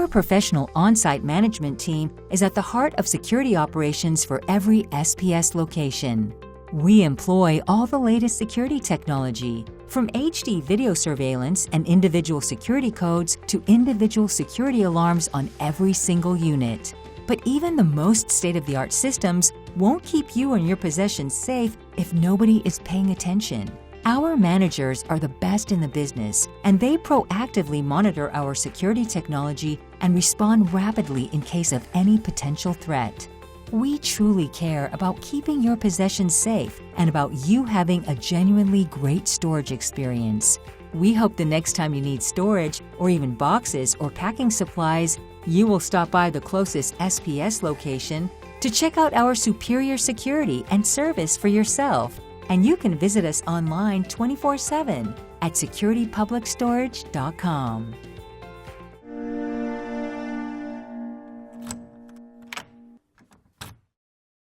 Our professional on-site management team is at the heart of security operations for every SPS location. We employ all the latest security technology, from HD video surveillance and individual security codes to individual security alarms on every single unit. But even the most state-of-the-art systems won't keep you and your possessions safe if nobody is paying attention. Our managers are the best in the business, and they proactively monitor our security technology and respond rapidly in case of any potential threat. We truly care about keeping your possessions safe and about you having a genuinely great storage experience. We hope the next time you need storage, or even boxes or packing supplies, you will stop by the closest SPS location to check out our superior security and service for yourself. And you can visit us online 24/7 at securitypublicstorage.com.